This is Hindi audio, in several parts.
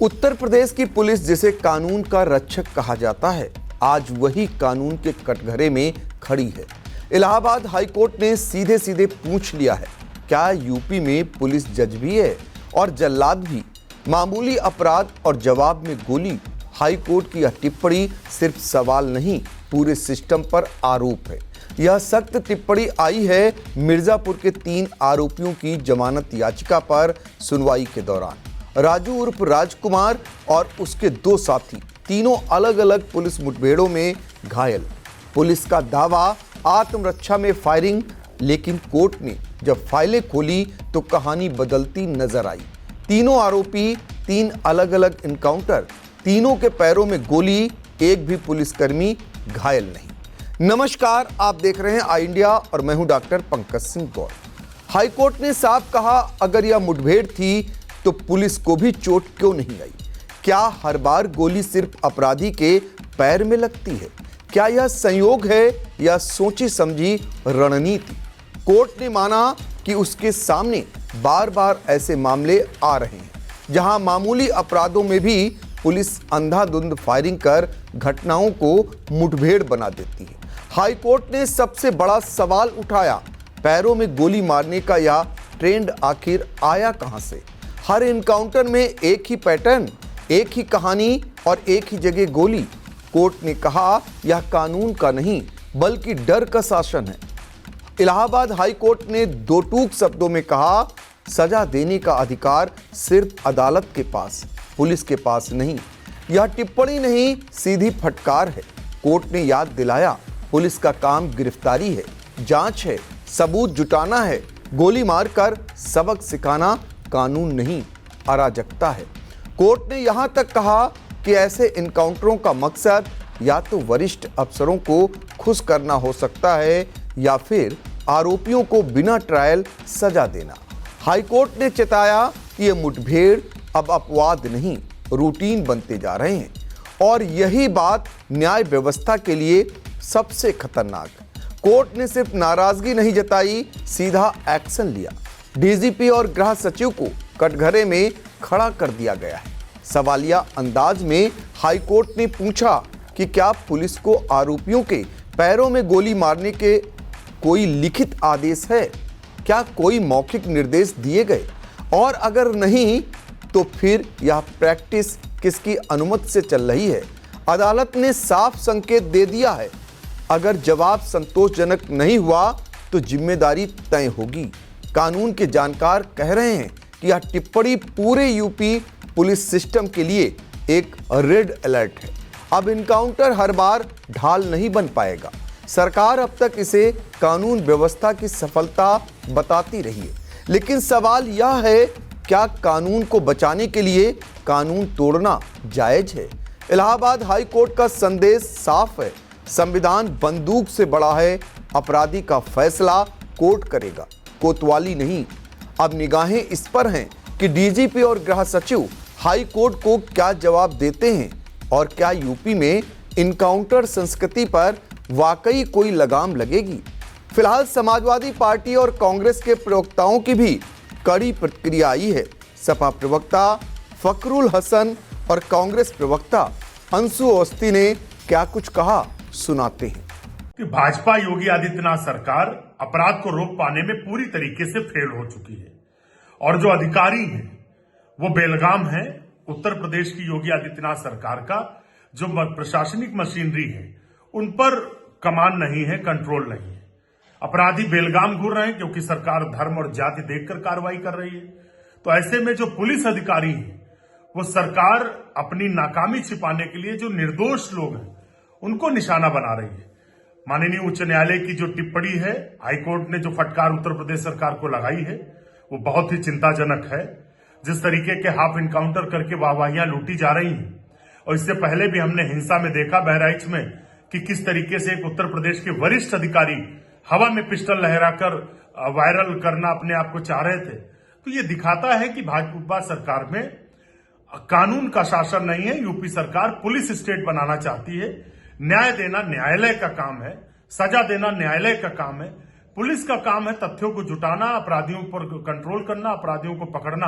उत्तर प्रदेश की पुलिस जिसे कानून का रक्षक कहा जाता है, आज वही कानून के कटघरे में खड़ी है। इलाहाबाद हाईकोर्ट ने सीधे सीधे पूछ लिया है, क्या यूपी में पुलिस जज भी है और जल्लाद भी? मामूली अपराध और जवाब में गोली। हाईकोर्ट की यह टिप्पणी सिर्फ सवाल नहीं, पूरे सिस्टम पर आरोप है। यह सख्त टिप्पणी आई है मिर्जापुर के 3 आरोपियों की जमानत याचिका पर सुनवाई के दौरान। राजू उर्फ राजकुमार और उसके 2 साथी तीनों अलग अलग पुलिस मुठभेड़ों में घायल। पुलिस का दावा आत्मरक्षा में फायरिंग, लेकिन कोर्ट ने जब फाइलें खोली तो कहानी बदलती नजर आई। तीनों आरोपी 3 अलग अलग इनकाउंटर, तीनों के पैरों में गोली, एक भी पुलिसकर्मी घायल नहीं। नमस्कार, आप देख रहे हैं आई इंडिया और मैं हूं डॉक्टर पंकज सिंह गौर। हाईकोर्ट ने साफ कहा, अगर यह मुठभेड़ थी तो पुलिस को भी चोट क्यों नहीं आई? क्या हर बार गोली सिर्फ अपराधी के पैर में लगती है? क्या यह संयोग है या सोची समझी रणनीति? कोर्ट ने माना कि उसके सामने बार बार ऐसे मामले आ रहे हैं जहां मामूली अपराधों में भी पुलिस अंधाधुंध फायरिंग कर घटनाओं को मुठभेड़ बना देती है। हाईकोर्ट ने सबसे बड़ा सवाल उठाया, पैरों में गोली मारने का यह ट्रेंड आखिर आया कहां से? हर इनकाउंटर में एक ही पैटर्न, एक ही कहानी और एक ही जगह गोली। कोर्ट ने कहा, यह कानून का नहीं बल्कि डर का शासन है। इलाहाबाद हाई कोर्ट ने 2 टूक शब्दों में कहा, सजा देने का अधिकार सिर्फ अदालत के पास, पुलिस के पास नहीं। यह टिप्पणी नहीं, सीधी फटकार है। कोर्ट ने याद दिलाया, पुलिस का काम गिरफ्तारी है, जांच है, सबूत जुटाना है। गोली मारकर सबक सिखाना कानून नहीं, अराजकता है। कोर्ट ने यहां तक कहा कि ऐसे इनकाउंटरों का मकसद या तो वरिष्ठ अफसरों को खुश करना हो सकता है या फिर आरोपियों को बिना ट्रायल सजा देना। हाईकोर्ट ने चेताया कि ये मुठभेड़ अब अपवाद नहीं, रूटीन बनते जा रहे हैं और यही बात न्याय व्यवस्था के लिए सबसे खतरनाक। कोर्ट ने सिर्फ नाराजगी नहीं जताई, सीधा एक्शन लिया। डीजीपी और गृह सचिव को कटघरे में खड़ा कर दिया गया है। सवालिया अंदाज में हाईकोर्ट ने पूछा कि क्या पुलिस को आरोपियों के पैरों में गोली मारने के कोई लिखित आदेश है? क्या कोई मौखिक निर्देश दिए गए? और अगर नहीं तो फिर यह प्रैक्टिस किसकी अनुमति से चल रही है? अदालत ने साफ संकेत दे दिया है, अगर जवाब संतोषजनक नहीं हुआ तो जिम्मेदारी तय होगी। कानून के जानकार कह रहे हैं कि यह टिप्पणी पूरे यूपी पुलिस सिस्टम के लिए एक रेड अलर्ट है। अब इनकाउंटर हर बार ढाल नहीं बन पाएगा। सरकार अब तक इसे कानून व्यवस्था की सफलता बताती रही है, लेकिन सवाल यह है, क्या कानून को बचाने के लिए कानून तोड़ना जायज है? इलाहाबाद हाई कोर्ट का संदेश साफ है, संविधान बंदूक से बड़ा है, अपराधी का फैसला कोर्ट करेगा, कोतवाली नहीं। अब निगाहें इस पर हैं कि डीजीपी और गृह सचिव हाई कोर्ट को क्या जवाब देते हैं और क्या यूपी में इनकाउंटर संस्कृति पर वाकई कोई लगाम लगेगी। फिलहाल समाजवादी पार्टी और कांग्रेस के प्रवक्ताओं की भी कड़ी प्रतिक्रिया आई है। सपा प्रवक्ता फखरुल हसन और कांग्रेस प्रवक्ता अंशु अवस्थी ने क्या कुछ कहा, सुनाते हैं। कि भाजपा योगी आदित्यनाथ सरकार अपराध को रोक पाने में पूरी तरीके से फेल हो चुकी है और जो अधिकारी हैं वो बेलगाम हैं। उत्तर प्रदेश की योगी आदित्यनाथ सरकार का जो प्रशासनिक मशीनरी है उन पर कमान नहीं है, कंट्रोल नहीं है। अपराधी बेलगाम घूर रहे हैं क्योंकि सरकार धर्म और जाति देखकर कार्रवाई कर रही है। तो ऐसे में जो पुलिस अधिकारी हैं वो सरकार अपनी नाकामी छिपाने के लिए जो निर्दोष लोग हैं उनको निशाना बना रही है। माननीय उच्च न्यायालय की जो टिप्पणी है, हाईकोर्ट ने जो फटकार उत्तर प्रदेश सरकार को लगाई है वो बहुत ही चिंताजनक है। जिस तरीके के हाफ इनकाउंटर करके वाहवाहियां लूटी जा रही हैं और इससे पहले भी हमने हिंसा में देखा बहराइच में कि किस तरीके से एक उत्तर प्रदेश के वरिष्ठ अधिकारी हवा में पिस्टल लहराकर वायरल करना अपने आप को चाह रहे थे। तो ये दिखाता है कि भाजपा सरकार में कानून का शासन नहीं है। यूपी सरकार पुलिस स्टेट बनाना चाहती है। न्याय देना न्यायालय का काम है, सजा देना न्यायालय का काम है। पुलिस का काम है तथ्यों को जुटाना, अपराधियों पर कंट्रोल करना, अपराधियों को पकड़ना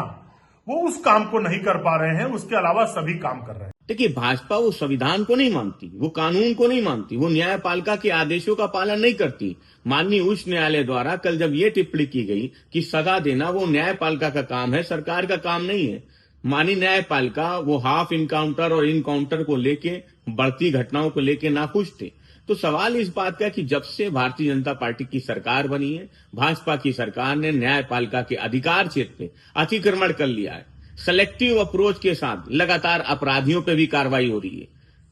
वो उस काम को नहीं कर पा रहे हैं, उसके अलावा सभी काम कर रहे हैं। देखिए, भाजपा वो संविधान को नहीं मानती, वो कानून को नहीं मानती, वो न्यायपालिका के आदेशों का पालन नहीं करती। माननीय उच्च न्यायालय द्वारा कल जब ये टिप्पणी की गई कि सजा देना वो न्यायपालिका का काम है, सरकार का काम नहीं है। माननीय न्यायपालिका वो हाफ इनकाउंटर और इनकाउंटर को लेके, बढ़ती घटनाओं को लेके नाखुश थे। तो सवाल इस बात का कि जब से भारतीय जनता पार्टी की सरकार बनी है, भाजपा की सरकार ने न्यायपालिका के अधिकार क्षेत्र पे अतिक्रमण कर लिया है। सेलेक्टिव अप्रोच के साथ लगातार अपराधियों पे भी कार्रवाई हो रही है।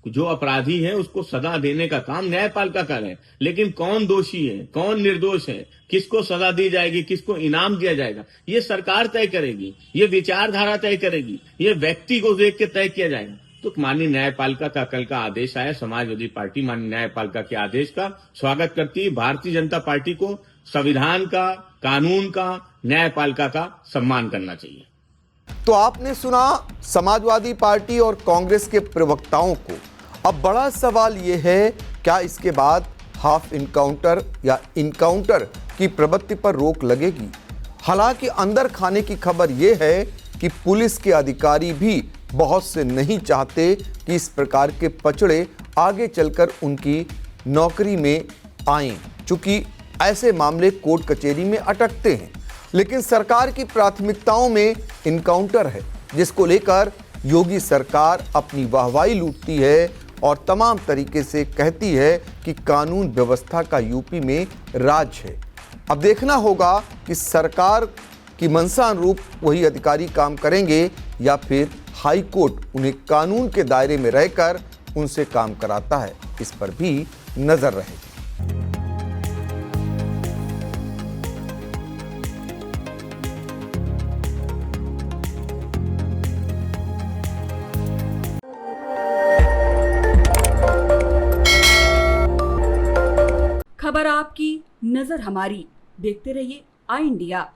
जो अपराधी है उसको सजा देने का काम न्यायपालिका का है, लेकिन कौन दोषी है, कौन निर्दोष है, किसको सजा दी जाएगी, किसको इनाम दिया जाएगा, ये सरकार तय करेगी, ये विचारधारा तय करेगी, ये व्यक्ति को देख के तय किया जाएगा। तो माननीय न्यायपालिका का कल का आदेश आया, समाजवादी पार्टी माननीय न्यायपालिका के आदेश का स्वागत करती है। भारतीय जनता पार्टी को संविधान का, कानून का, न्यायपालिका का सम्मान करना चाहिए। तो आपने सुना समाजवादी पार्टी और कांग्रेस के प्रवक्ताओं को। अब बड़ा सवाल यह है, क्या इसके बाद हाफ इनकाउंटर या इनकाउंटर की प्रवृत्ति पर रोक लगेगी? हालांकि अंदर खाने की खबर यह है कि पुलिस के अधिकारी भी बहुत से नहीं चाहते कि इस प्रकार के पचड़े आगे चलकर उनकी नौकरी में आएं, चूंकि ऐसे मामले कोर्ट कचहरी में अटकते हैं। लेकिन सरकार की प्राथमिकताओं में इनकाउंटर है, जिसको लेकर योगी सरकार अपनी वाहवाही लूटती है और तमाम तरीके से कहती है कि कानून व्यवस्था का यूपी में राज है। अब देखना होगा कि सरकार की मंशा अनुरूप वही अधिकारी काम करेंगे या फिर हाई कोर्ट उन्हें कानून के दायरे में रहकर उनसे काम कराता है। इस पर भी नजर रहेगी। खबर आपकी, नजर हमारी। देखते रहिए आई इंडिया।